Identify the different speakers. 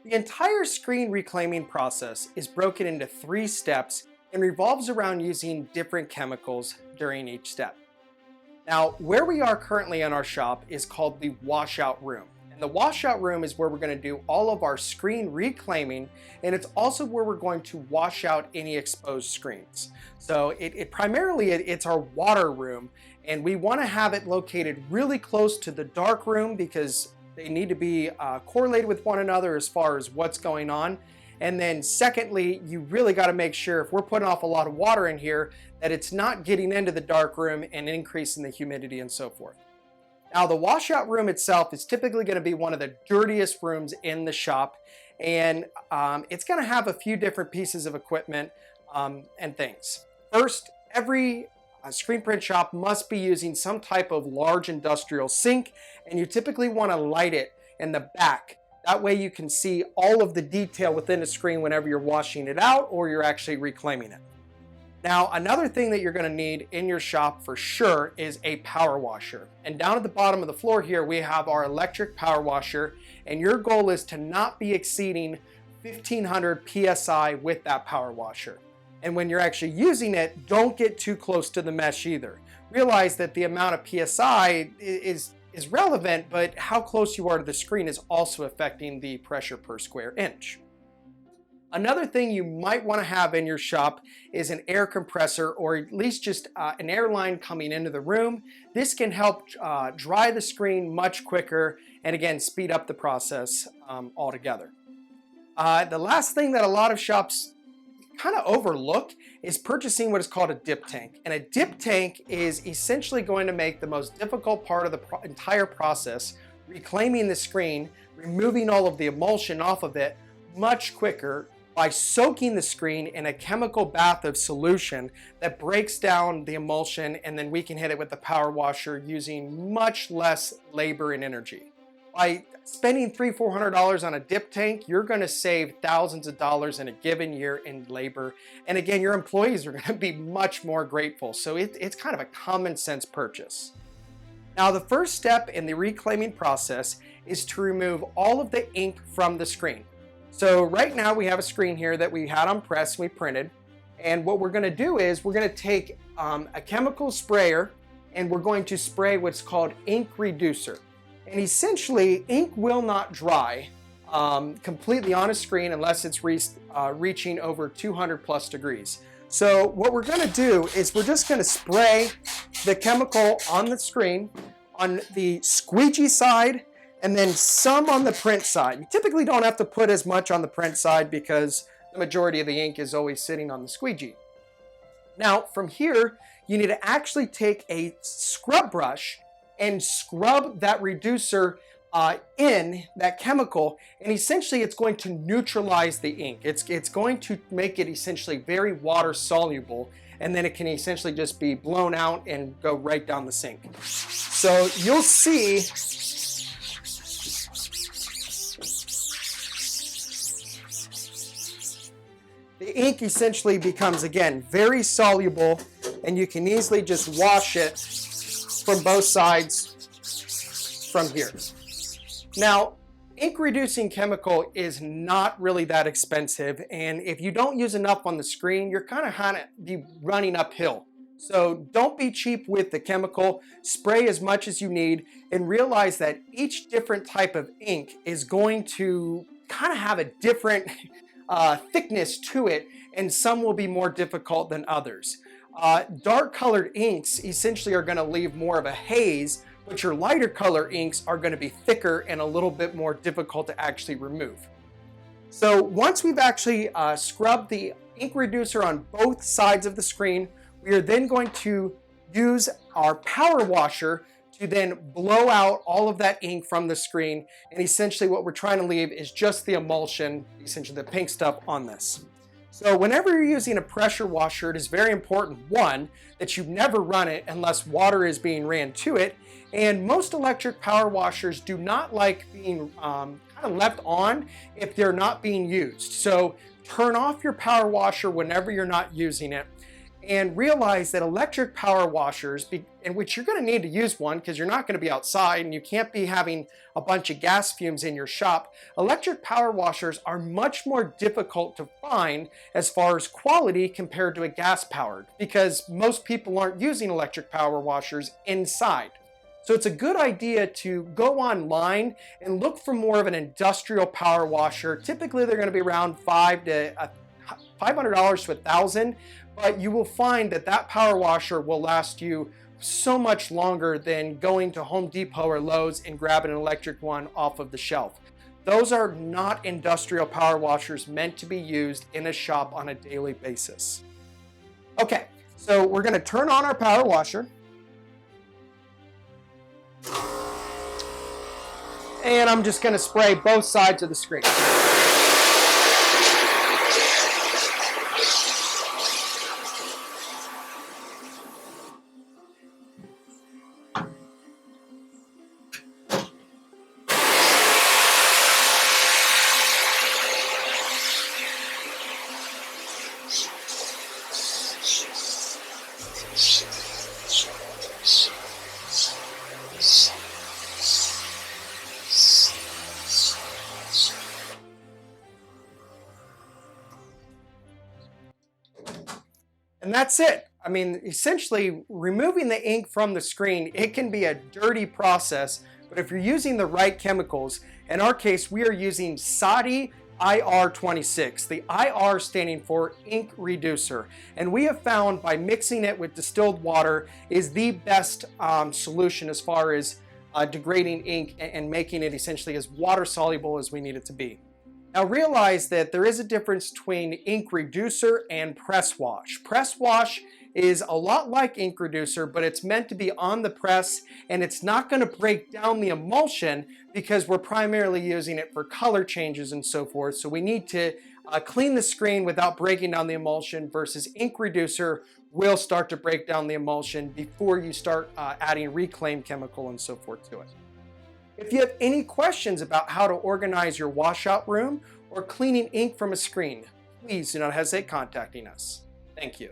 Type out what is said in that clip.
Speaker 1: The entire screen reclaiming process is broken into 3 steps and revolves around using different chemicals during each step. Now, where we are currently in our shop is called the washout room. And the washout room is where we're going to do all of our screen reclaiming, and it's also where we're going to wash out any exposed screens. So it's our water room, and we want to have it located really close to the dark room because they need to be correlated with one another as far as what's going on. And then secondly, you really got to make sure if we're putting off a lot of water in here that it's not getting into the dark room and increasing the humidity and so forth. Now, the washout room itself is typically going to be one of the dirtiest rooms in the shop, and it's going to have a few different pieces of equipment and things. First, every screen print shop must be using some type of large industrial sink, and you typically want to light it in the back. That way you can see all of the detail within the screen whenever you're washing it out or you're actually reclaiming it. Now, another thing that you're going to need in your shop for sure is a power washer. And down at the bottom of the floor here, we have our electric power washer, and your goal is to not be exceeding 1500 PSI with that power washer. And when you're actually using it, don't get too close to the mesh either. Realize that the amount of PSI is relevant, but how close you are to the screen is also affecting the pressure per square inch. Another thing you might want to have in your shop is an air compressor, or at least just an air line coming into the room. This can help dry the screen much quicker and again speed up the process altogether. The last thing that a lot of shops kind of overlook is purchasing what is called a dip tank. And a dip tank is essentially going to make the most difficult part of the entire process, reclaiming the screen, removing all of the emulsion off of it, much quicker by soaking the screen in a chemical bath of solution that breaks down the emulsion, and then we can hit it with the power washer using much less labor and energy. By spending $300-400 on a dip tank, you're going to save thousands of dollars in a given year in labor. And again, your employees are going to be much more grateful. So it's kind of a common sense purchase. Now, the first step in the reclaiming process is to remove all of the ink from the screen. So right now we have a screen here that we had on press, we printed. And what we're going to do is we're going to take a chemical sprayer, and we're going to spray what's called ink reducer. And essentially, ink will not dry completely on a screen unless it's reaching over 200 plus degrees. So what we're going to do is we're just going to spray the chemical on the screen on the squeegee side and then some on the print side. You typically don't have to put as much on the print side because the majority of the ink is always sitting on the squeegee. Now, from here, you need to actually take a scrub brush and scrub that reducer in that chemical, and essentially it's going to neutralize the ink. It's going to make it essentially very water soluble, and then it can essentially just be blown out and go right down the sink. So you'll see the ink essentially becomes, again, very soluble, and you can easily just wash it from both sides from here. Now, ink reducing chemical is not really that expensive, and if you don't use enough on the screen, you're kind of be running uphill. So don't be cheap with the chemical. Spray as much as you need, and realize that each different type of ink is going to kind of have a different thickness to it, and some will be more difficult than others. Dark colored inks essentially are going to leave more of a haze, but your lighter color inks are going to be thicker and a little bit more difficult to actually remove. So once we've actually scrubbed the ink reducer on both sides of the screen, we are then going to use our power washer to then blow out all of that ink from the screen. And essentially what we're trying to leave is just the emulsion, essentially the pink stuff on this. So whenever you're using a pressure washer, it is very important, one, that you never run it unless water is being ran to it. And most electric power washers do not like being kind of left on if they're not being used. So turn off your power washer whenever you're not using it. and realize that electric power washers, in which you're going to need to use one because you're not going to be outside and you can't be having a bunch of gas fumes in your shop, electric power washers are much more difficult to find as far as quality compared to a gas powered, because most people aren't using electric power washers inside. So it's a good idea to go online and look for more of an industrial power washer. Typically they're going to be around $500 to $1,000, but you will find that that power washer will last you so much longer than going to Home Depot or Lowe's and grabbing an electric one off of the shelf. Those are not industrial power washers meant to be used in a shop on a daily basis. Okay, so we're going to turn on our power washer. And I'm just going to spray both sides of the screen. And that's it. I mean, essentially removing the ink from the screen, it can be a dirty process, but if you're using the right chemicals, in our case, we are using SADI IR26, the IR standing for ink reducer. And we have found by mixing it with distilled water is the best solution as far as degrading ink and making it essentially as water soluble as we need it to be. Now realize that there is a difference between ink reducer and press wash. Press wash is a lot like ink reducer, but it's meant to be on the press and it's not going to break down the emulsion because we're primarily using it for color changes and so forth. So we need to clean the screen without breaking down the emulsion, versus ink reducer will start to break down the emulsion before you start adding reclaim chemical and so forth to it. If you have any questions about how to organize your washout room or cleaning ink from a screen, please do not hesitate contacting us. Thank you.